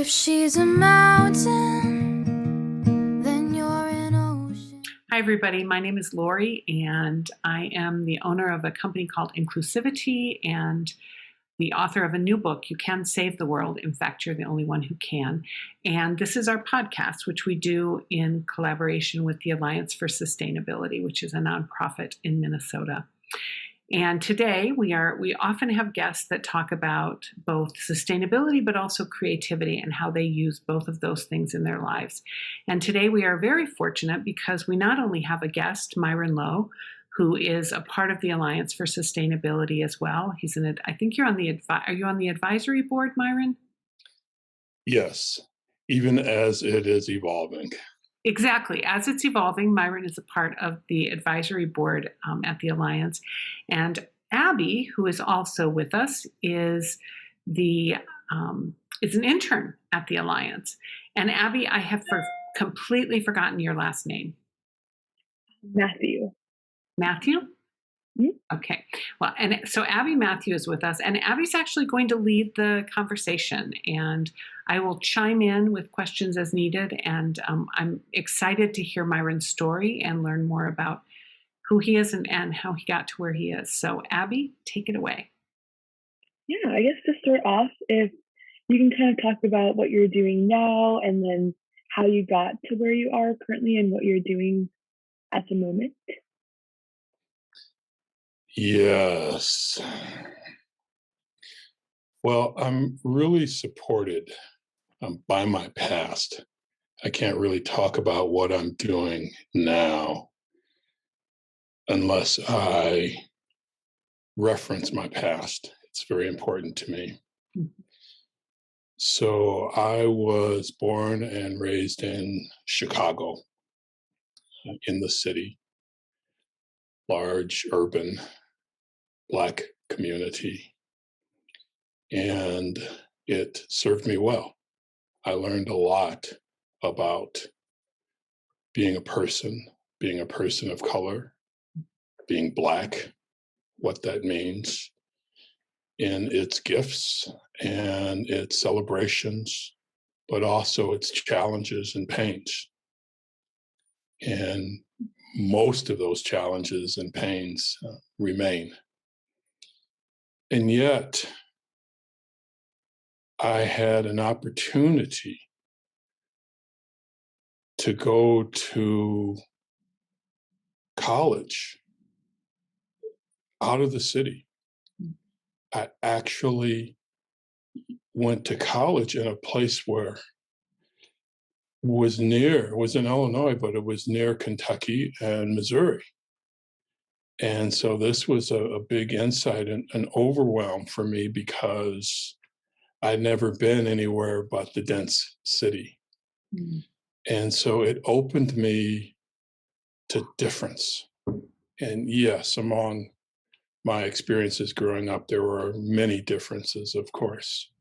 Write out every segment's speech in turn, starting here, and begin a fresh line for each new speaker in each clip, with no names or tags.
If she's a mountain, then you're an ocean.
Hi, everybody. My name is Lori, and I am the owner of a company called Inclusivi-TEA and the author of a new book, You Can Save the World. In fact, you're the only one who can. And this is our podcast, which we do in collaboration with the Alliance for Sustainability, which is a nonprofit in Minnesota. And today we often have guests that talk about both sustainability, but also creativity and how they use both of those things in their lives. And today we are very fortunate because we not only have a guest, Myron Lowe, who is a part of the Alliance for Sustainability as well. I think are you on the advisory board, Myron?
Yes, even as it is evolving.
Exactly. As it's evolving, Myron is a part of the advisory board at the Alliance. And Abby, who is also with us, is an intern at the Alliance. And Abby, I have completely forgotten your last name.
Matthew.
Matthew? Mm-hmm. Okay. Well, and so Abby Matthew is with us, and Abby's actually going to lead the conversation, and I will chime in with questions as needed. And I'm excited to hear Myron's story and learn more about who he is and how he got to where he is. So Abby, take it away.
Yeah, I guess to start off, if you can kind of talk about what you're doing now and then how you got to where you are currently and what you're doing at the moment.
Yes. Well, I'm really supported by my past. I can't really talk about what I'm doing now unless I reference my past. It's very important to me. So I was born and raised in Chicago, in the city, large urban Black community, and it served me well. I learned a lot about being a person of color, being Black, what that means in its gifts and its celebrations, but also its challenges and pains. And most of those challenges and pains remain. And yet, I had an opportunity to go to college out of the city. I actually went to college in a place where it was in Illinois, but it was near Kentucky and Missouri. And so this was a big insight and an overwhelm for me because I'd never been anywhere but the dense city. Mm-hmm. And so it opened me to difference. And yes, among my experiences growing up, there were many differences, of course.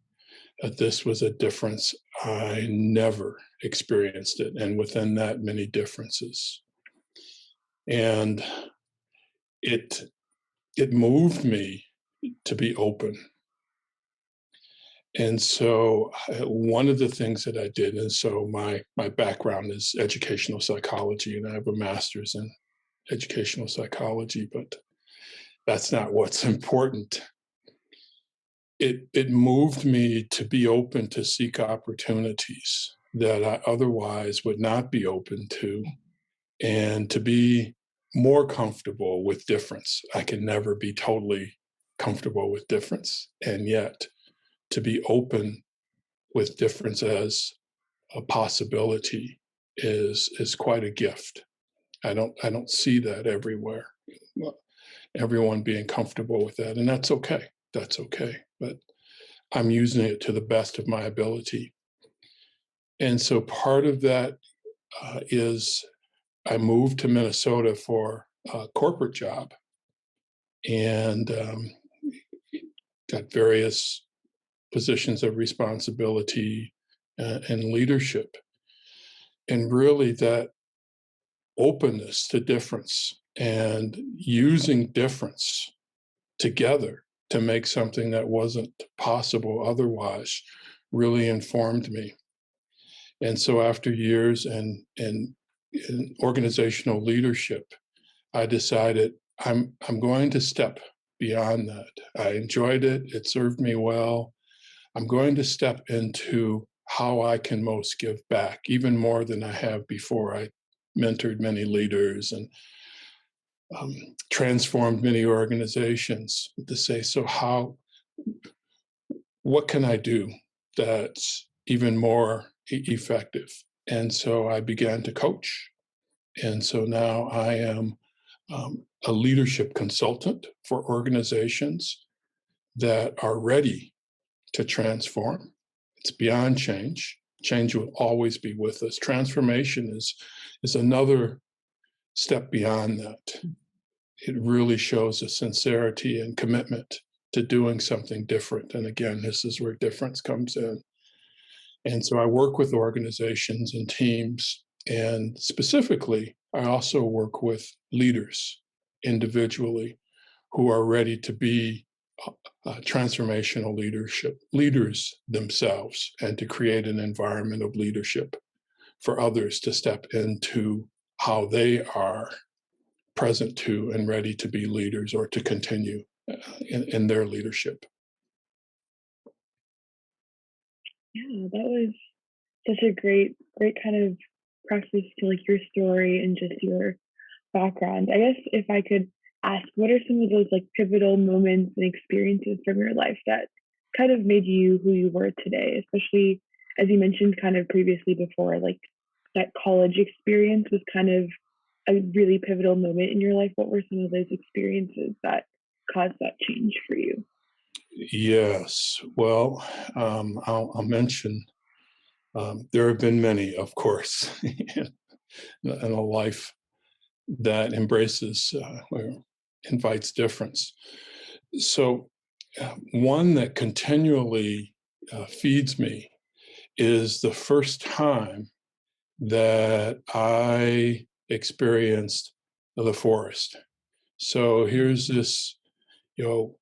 But this was a difference I never experienced it. And within that, many differences. And it moved me to be open. And so one of the things that I did, and so my background is educational psychology, and I have a master's in educational psychology, but that's not what's important. It moved me to be open to seek opportunities that I otherwise would not be open to, and to be more comfortable with difference. I can never be totally comfortable with difference, and yet to be open with difference as a possibility is quite a gift. I don't see that everywhere. Everyone being comfortable with that, and that's okay. That's okay. But I'm using it to the best of my ability. And so part of that is I moved to Minnesota for a corporate job and got various positions of responsibility and leadership. And really that openness to difference and using difference together to make something that wasn't possible otherwise really informed me. And so after years in organizational leadership, I decided I'm going to step beyond that. I enjoyed it. It served me well. I'm going to step into how I can most give back, even more than I have before. I mentored many leaders and transformed many organizations to say, so what can I do that's even more effective? And so I began to coach. And so now I am a leadership consultant for organizations that are ready to transform. It's beyond change. Change will always be with us. Transformation is another step beyond that. It really shows a sincerity and commitment to doing something different. And again, this is where difference comes in. And so I work with organizations and teams, and specifically, I also work with leaders individually who are ready to be transformational leaders themselves, and to create an environment of leadership for others to step into how they are present to and ready to be leaders or to continue in their leadership.
Yeah, that was such a great kind of preface to like your story and just your background. I guess if I could ask, what are some of those like pivotal moments and experiences from your life that kind of made you who you were today, especially as you mentioned kind of previously before, like that college experience was kind of a really pivotal moment in your life. What were some of those experiences that caused that change for you?
Yes, well, I'll mention there have been many, of course, in a life that embraces or invites difference. So, one that continually feeds me is the first time that I experienced the forest. So here's this, you know,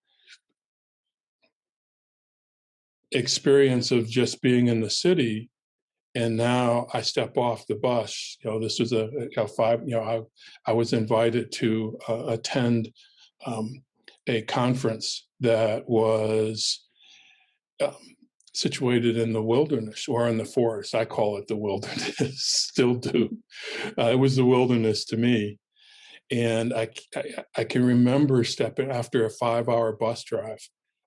experience of just being in the city, and now I step off the bus. This was a five. I was invited to attend a conference that was um, situated in the wilderness or in the forest. I call it the wilderness, still do. It was the wilderness to me. And I can remember stepping after a 5-hour bus drive.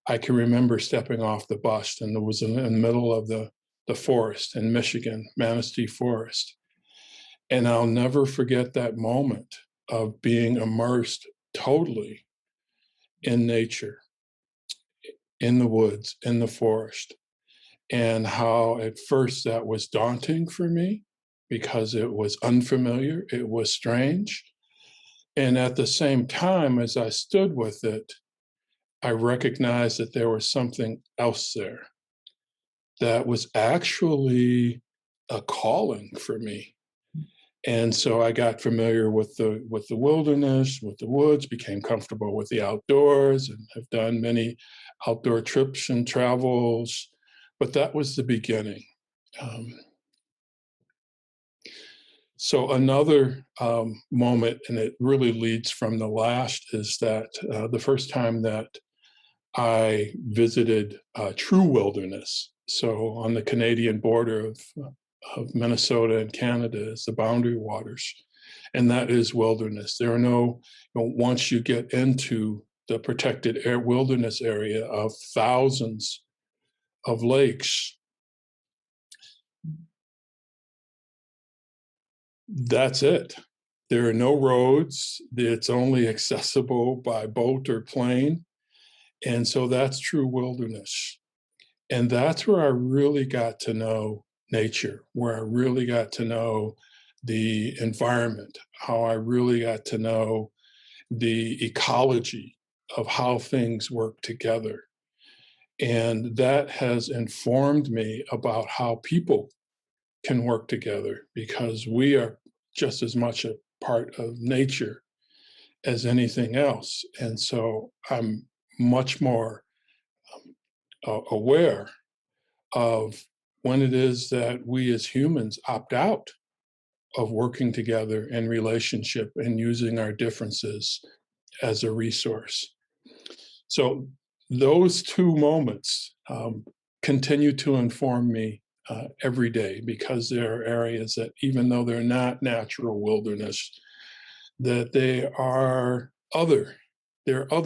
I can remember stepping off the bus, and it was in the middle of the forest in Michigan, Manistee Forest. And I'll never forget that moment of being immersed totally in nature, in the woods, in the forest, and how at first that was daunting for me because it was unfamiliar, it was strange. And at the same time, as I stood with it, I recognized that there was something else there that was actually a calling for me. And so I got familiar with the wilderness, with the woods, became comfortable with the outdoors, and have done many outdoor trips and travels. But that was the beginning. So another moment, and it really leads from the last, is that the first time that I visited true wilderness. So on the Canadian border of Minnesota and Canada is the boundary waters, and that is wilderness. There are once you get into the protected wilderness area of thousands of lakes, that's it. There are no roads. It's only accessible by boat or plane. And so that's true wilderness. And that's where I really got to know nature, where I really got to know the environment, how I really got to know the ecology of how things work together. And that has informed me about how people can work together, because we are just as much a part of nature as anything else. And so I'm much more aware of when it is that we as humans opt out of working together in relationship and using our differences as a resource. So those two moments continue to inform me every day, because there are areas that, even though they're not natural wilderness, that there are other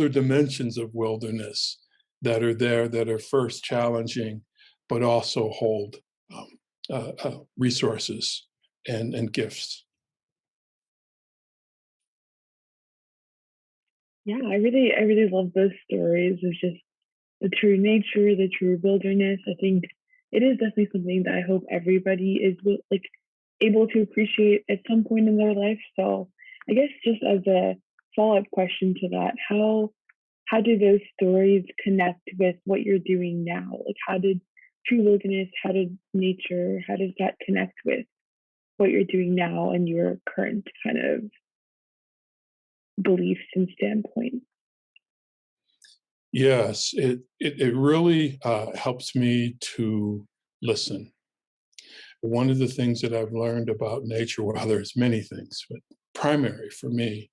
dimensions of wilderness that are there, that are first challenging, but also hold resources and gifts.
Yeah, I really love those stories of just the true nature, the true wilderness. I think it is definitely something that I hope everybody is like able to appreciate at some point in their life. So I guess just as a follow-up question to that, how do those stories connect with what you're doing now? Like how did true wilderness, how did nature, how does that connect with what you're doing now and your current kind of beliefs and standpoint?
Yes, it really helps me to listen. One of the things that I've learned about nature, well, there's many things, but primary for me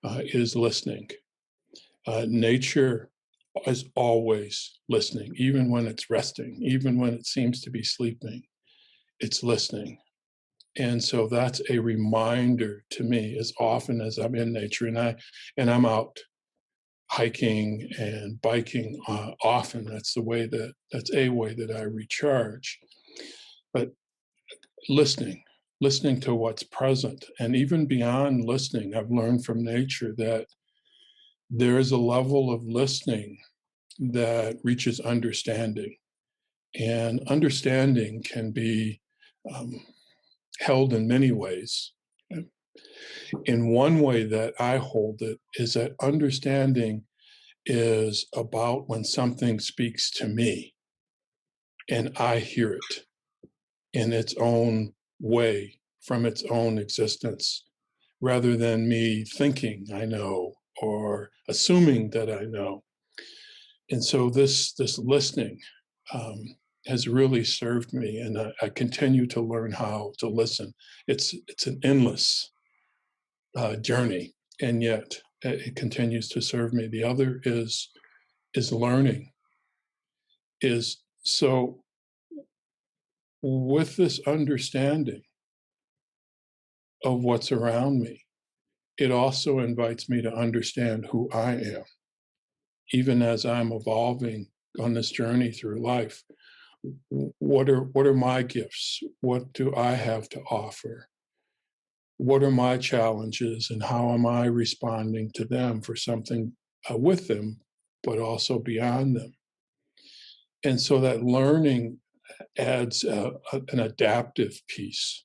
is listening. Nature is always listening, even when it's resting, even when it seems to be sleeping, it's listening. And so that's a reminder to me as often as I'm in nature, and I'm out hiking and biking often. That's a way that I recharge. But listening, listening to what's present, and even beyond listening, I've learned from nature that there is a level of listening that reaches understanding, and understanding can be um, held in many ways. In one way that I hold it is that understanding is about when something speaks to me and I hear it in its own way, from its own existence, rather than me thinking I know or assuming that I know. And so this listening has really served me, and I continue to learn how to listen. It's an endless journey, and yet it continues to serve me. The other is learning. Is so with this understanding of what's around me, it also invites me to understand who I am, even as I'm evolving on this journey through life. What are my gifts? What do I have to offer? What are my challenges, and how am I responding to them for something with them, but also beyond them? And so that learning adds an adaptive piece.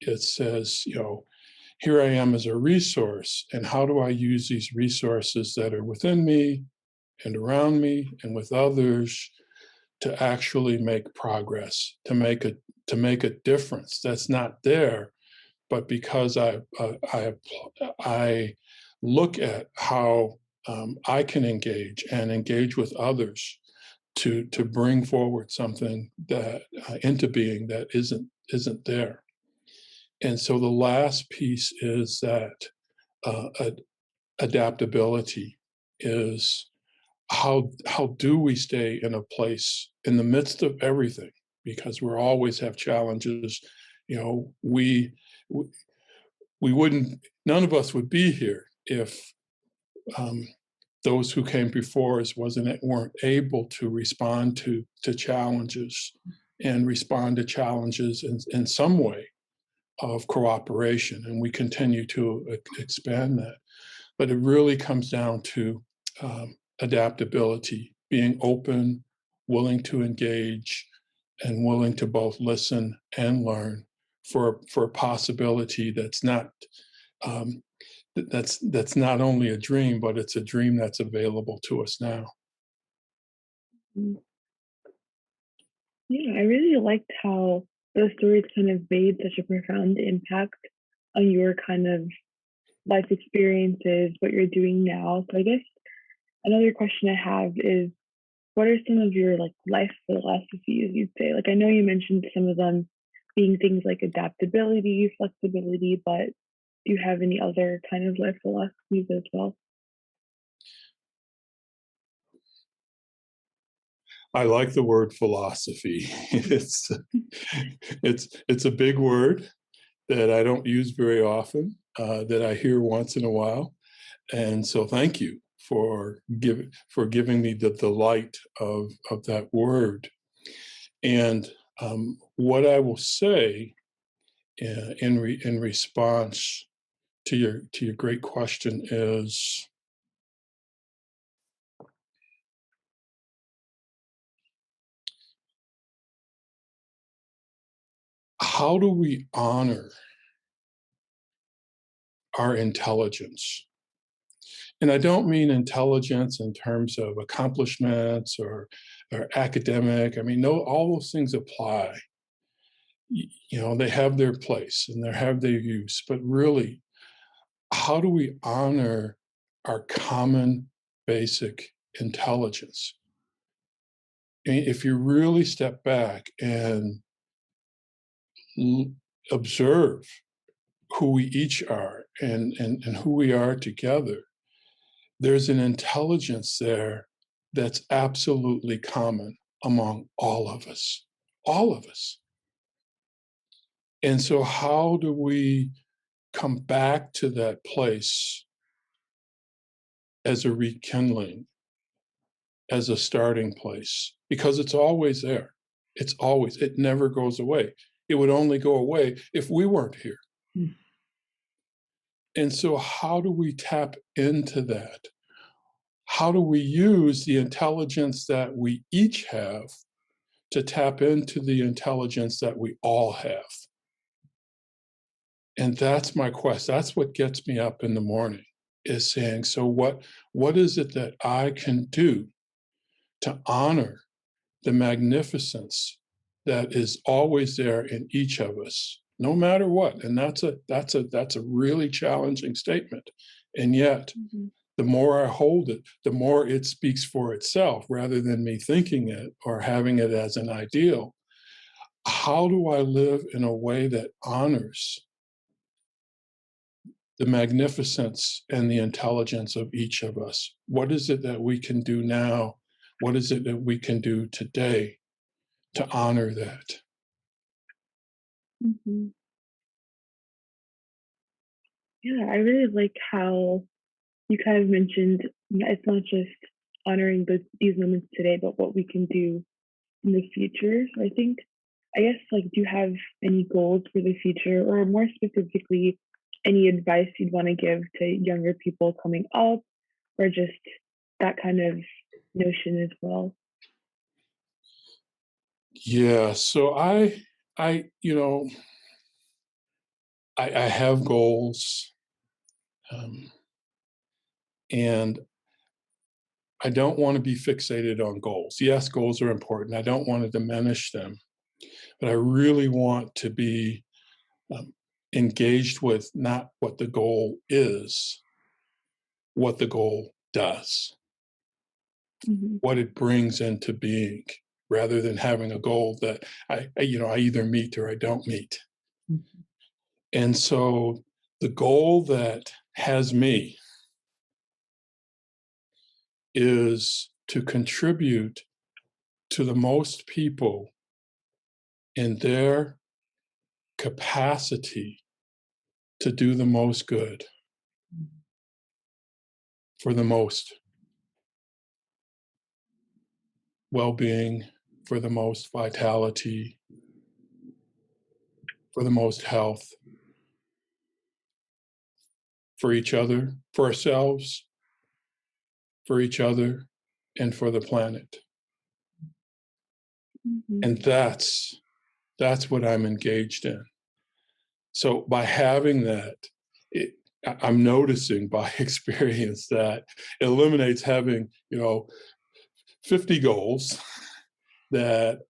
It says, here I am as a resource, and how do I use these resources that are within me and around me and with others to actually make progress, to make a difference that's not there, but because I look at how I can engage with others to bring forward something that into being that isn't there. And so the last piece is that adaptability is how do we stay in a place in the midst of everything, because we always have challenges. We wouldn't, none of us would be here if um, those who came before us weren't able to respond to challenges, and respond to challenges in some way of cooperation, and we continue to expand that. But it really comes down to adaptability, being open, willing to engage, and willing to both listen and learn for a possibility that's not um, that's not only a dream, but it's a dream that's available to us now.
Mm. Yeah, I really liked how those stories kind of made such a profound impact on your kind of life experiences, what you're doing now. So I guess another question I have is what are some of your like life philosophies you'd say? Like I know you mentioned some of them being things like adaptability, flexibility, but do you have any other kind of life philosophies as well?
I like the word philosophy. It's a big word that I don't use very often, that I hear once in a while. And so thank you for giving me the delight of that word. And what I will say in response to your great question is, how do we honor our intelligence? And I don't mean intelligence in terms of accomplishments or academic. I mean, no, all those things apply. You know, they have their place and they have their use. But really, how do we honor our common basic intelligence? I mean, if you really step back and observe who we each are and who we are together, there's an intelligence there that's absolutely common among all of us, all of us. And so, how do we come back to that place as a rekindling, as a starting place? Because it's always there. It never goes away. It would only go away if we weren't here. Mm. And so, how do we tap into that? How do we use the intelligence that we each have to tap into the intelligence that we all have? And that's my quest. That's what gets me up in the morning, is saying, so what is it that I can do to honor the magnificence that is always there in each of us, no matter what? And that's a really challenging statement. And yet, the more I hold it, the more it speaks for itself rather than me thinking it or having it as an ideal. How do I live in a way that honors the magnificence and the intelligence of each of us? What is it that we can do now? What is it that we can do today to honor that?
Mm-hmm. Yeah, I really like how you kind of mentioned it's not just honoring these moments today, but what we can do in the future. So I guess, like, do you have any goals for the future, or more specifically, any advice you'd want to give to younger people coming up, or just that kind of notion as well?
Yeah, so you know, I have goals, and I don't want to be fixated on goals. Yes, goals are important. I don't want to diminish them, but I really want to be um, engaged with not what the goal is, what the goal does,
Mm-hmm.
what it brings into being, rather than having a goal that I either meet or I don't meet. And so the goal that has me is to contribute to the most people in their capacity to do the most good for the most well-being, for the most vitality, for the most health, for each other, for ourselves, for each other, and for the planet.
Mm-hmm.
And that's what I'm engaged in. So by having that, I'm noticing by experience that it eliminates having, 50 goals that,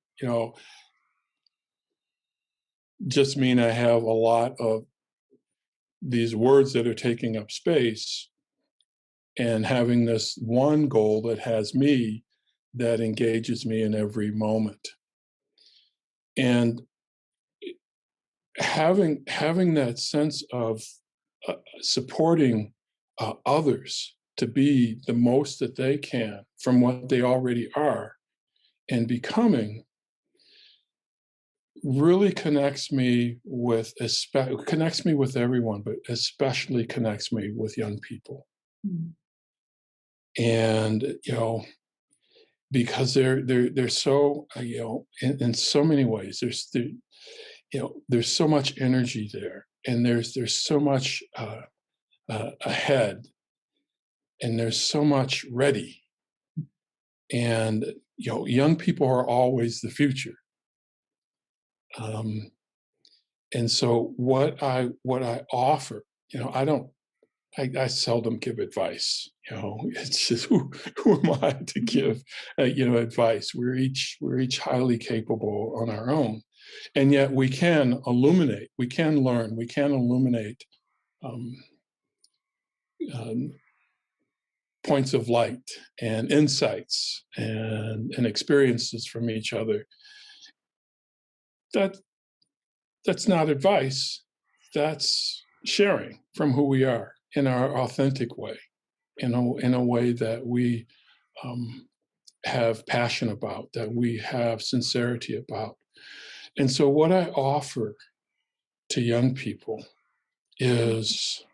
just mean I have a lot of these words that are taking up space, and having this one goal that has me that engages me in every moment. And having that sense of supporting others to be the most that they can from what they already are and becoming really connects me with everyone, but especially connects me with young people.
Mm.
And because they're so in so many ways there's so much energy there, and there's so much ahead, and there's so much ready. And young people are always the future. And so what I offer, I seldom give advice. It's just who am I to give advice? We're each highly capable on our own, and yet we can illuminate, we can learn, we can illuminate um, um, points of light and insights and experiences from each other. That's not advice. That's sharing from who we are in our authentic way, in a way that we have passion about, that we have sincerity about. And so what I offer to young people is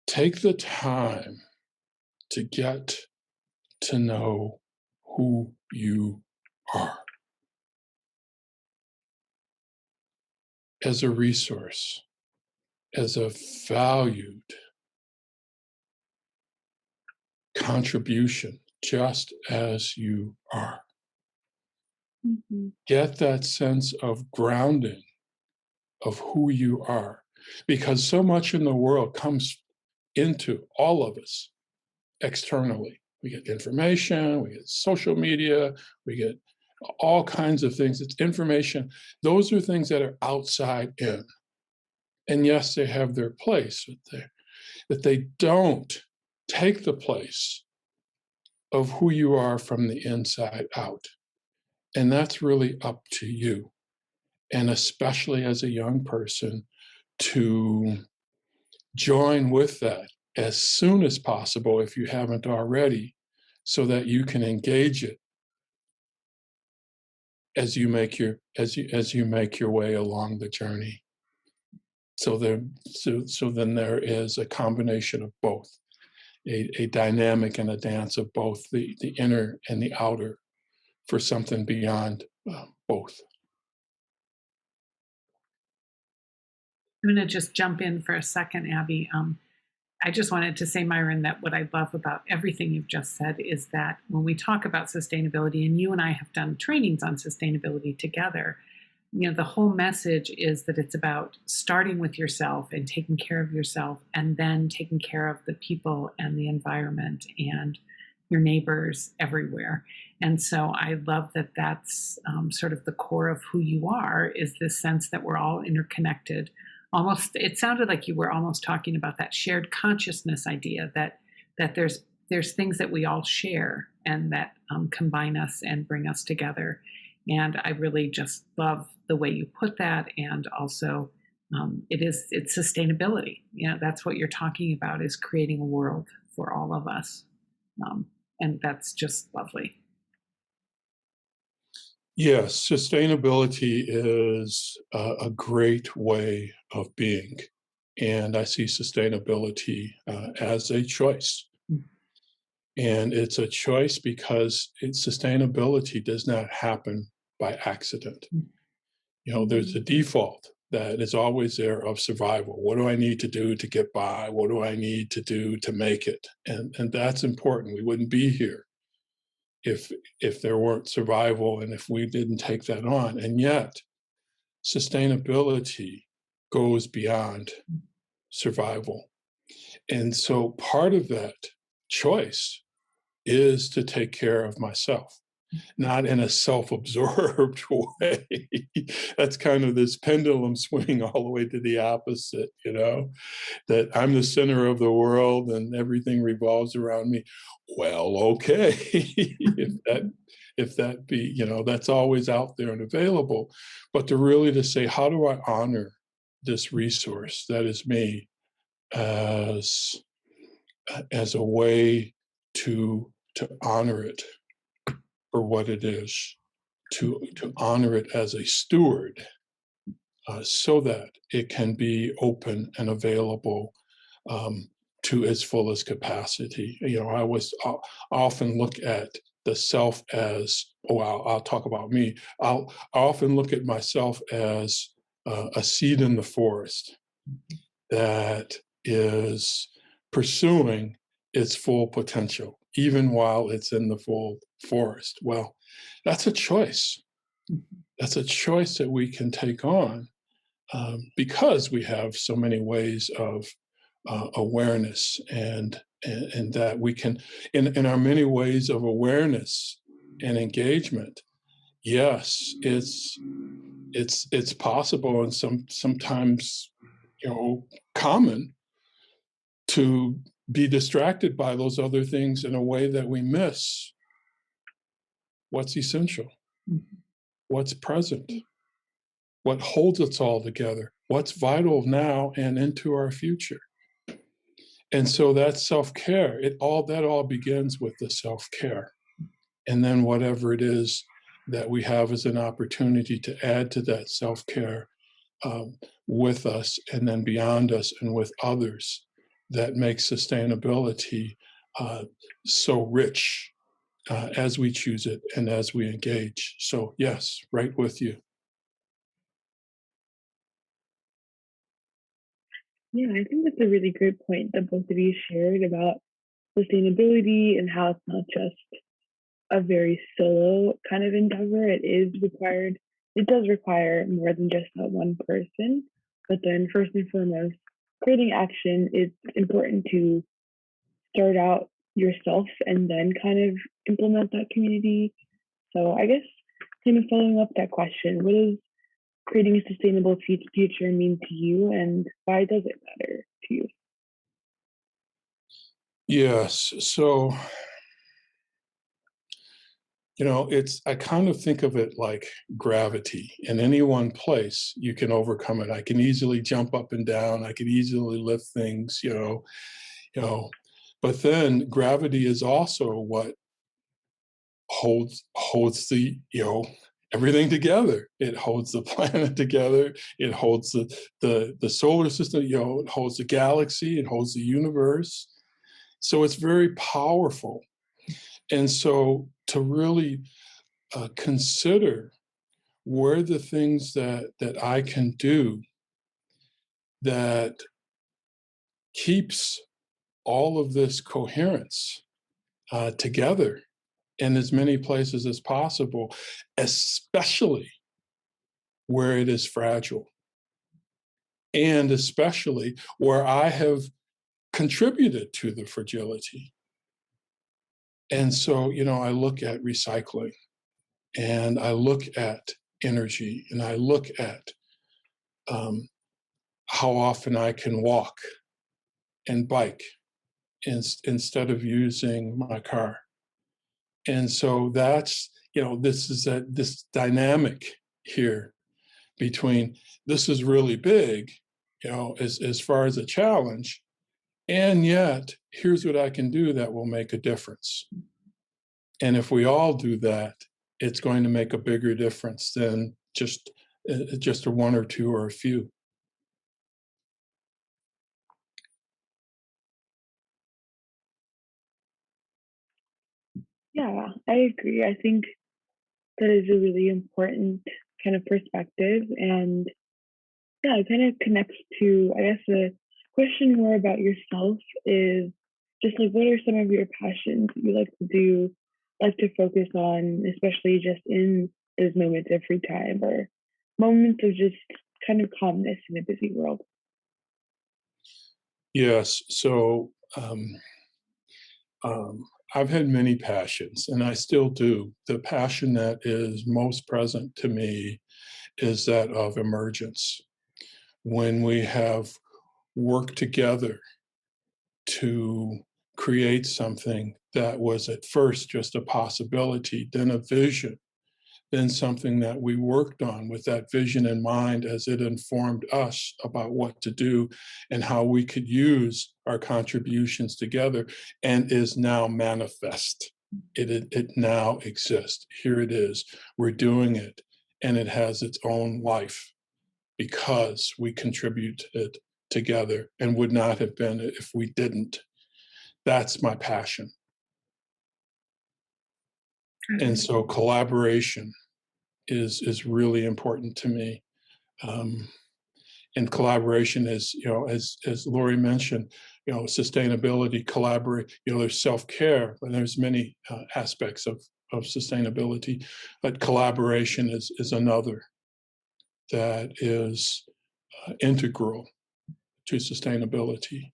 take the time to get to know who you are as a resource, as a valued contribution, just as you are.
Mm-hmm.
Get that sense of grounding of who you are, because so much in the world comes into all of us externally. We get information, we get social media, we get all kinds of things. It's information. Those are things that are outside in. And yes, they have their place, but they don't take the place of who you are from the inside out. And that's really up to you. And especially as a young person, to join with that as soon as possible, if you haven't already, so that you can engage it as you make your way along the journey. So then there is a combination of both, a dynamic and a dance of both the inner and the outer, for something beyond both.
I'm going to just jump in for a second, Abby. I just wanted to say, Myron, that what I love about everything you've just said is that when we talk about sustainability, and you and I have done trainings on sustainability together, the whole message is that it's about starting with yourself and taking care of yourself, and then taking care of the people and the environment and your neighbors everywhere. And so I love that that's sort of the core of who you are, is this sense that we're all interconnected. Almost, it sounded like you were almost talking about that shared consciousness idea, that there's things that we all share and that combine us and bring us together. And I really just love the way you put that. And also, it's sustainability. That's what you're talking about, is creating a world for all of us. And that's just lovely.
Yes, sustainability is a great way of being. And I see sustainability as a choice. And it's a choice because sustainability does not happen by accident. There's a default that is always there of survival. What do I need to do to get by? What do I need to do to make it? And that's important. We wouldn't be here if there weren't survival and if we didn't take that on. And yet, sustainability goes beyond survival. And so part of that choice is to take care of myself. not in a self-absorbed way. That's kind of this pendulum swing all the way to the opposite, that I'm the center of the world and everything revolves around me. Well, okay, if that be, that's always out there and available. But to say, how do I honor this resource that is me as a way to honor it for what it is, to honor it as a steward, so that it can be open and available to its fullest capacity. I often look at the self as, I'll talk about me. I often look at myself as a seed in the forest that is pursuing its full potential, even while it's in the full forest. Well, that's a choice. That's a choice that we can take on because we have so many ways of awareness and that we can, in our many ways of awareness and engagement. Yes, it's possible and sometimes common to be distracted by those other things in a way that we miss what's essential, what's present, what holds us all together, what's vital now and into our future. And so that's self-care. That all begins with the self-care. And then whatever it is that we have as an opportunity to add to that self-care with us and then beyond us and with others, that makes sustainability so rich as we choose it and as we engage. So yes, right with you.
Yeah, I think that's a really great point that both of you shared about sustainability and how it's not just a very solo kind of endeavor. It does require more than just that one person. But then, first and foremost, creating action, it's important to start out yourself and then kind of implement that community. So, I guess, kind of following up that question, what does creating a sustainable future mean to you, and why does it matter to you?
Yes. So, I kind of think of it like gravity. In any one place, you can overcome it. I can easily jump up and down. I can easily lift things, But then gravity is also what holds the, everything together. It holds the planet together. It holds the solar system, it holds the galaxy, it holds the universe. So it's very powerful. And so to really consider where the things that I can do that keeps all of this coherence together in as many places as possible, especially where it is fragile, and especially where I have contributed to the fragility. And so, I look at recycling, and I look at energy, and I look at how often I can walk and bike instead of using my car. And so that's, this dynamic here between this is really big, as far as a challenge, and yet here's what I can do that will make a difference. And if we all do that, it's going to make a bigger difference than just a one or two or a few.
Yeah, I agree. I think that is a really important kind of perspective. And yeah, it kind of connects to, I guess, a question more about yourself is just like, what are some of your passions that you like to do, like to focus on, especially just in those moments of free time or moments of just kind of calmness in a busy world?
Yes. So I've had many passions, and I still do. The passion that is most present to me is that of emergence. When we have worked together to create something that was at first just a possibility, then a vision, then something that we worked on with that vision in mind as it informed us about what to do and how we could use our contributions together, and is now manifest. It now exists. Here it is. We're doing it, and it has its own life because we contributed together, and would not have been if we didn't. That's my passion. And so collaboration is really important to me. And collaboration is, as Lori mentioned, sustainability, collaborate, there's self-care, and there's many aspects of sustainability, but collaboration is another that is integral to sustainability.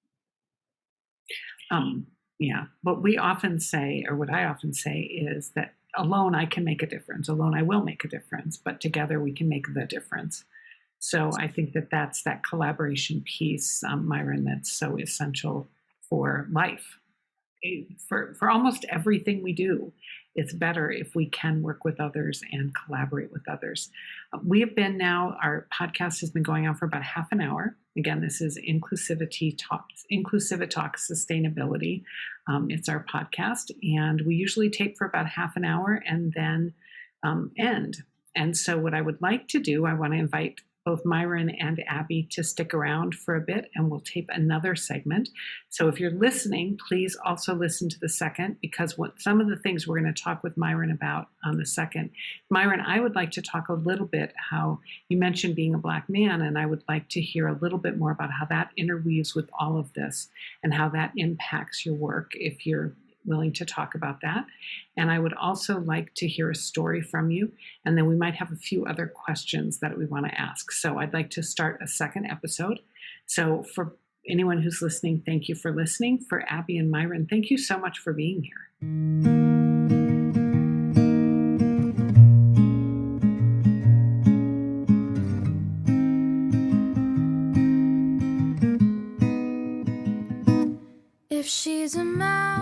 Yeah, what we often say, or what I often say, is that alone I can make a difference. Alone I will make a difference, but together we can make the difference. So I think that's that collaboration piece, Myron, that's so essential for life. For almost everything we do, it's better if we can work with others and collaborate with others. Our podcast has been going on for about half an hour. Again, this is Inclusivi-TEA Sustainability. It's our podcast, and we usually tape for about half an hour and then end. And so what I would like to do, I want to invite both Myron and Abby to stick around for a bit, and we'll tape another segment. So if you're listening, please also listen to the second, because some of the things we're going to talk with Myron about on the second. Myron, I would like to talk a little bit how you mentioned being a Black man, and I would like to hear a little bit more about how that interweaves with all of this and how that impacts your work, if you're willing to talk about that. And I would also like to hear a story from you, and then we might have a few other questions that we want to ask. So I'd like to start a second episode. So for anyone who's listening, thank you for listening. For Abby and Myron, thank you so much for being here.
If she's a mountain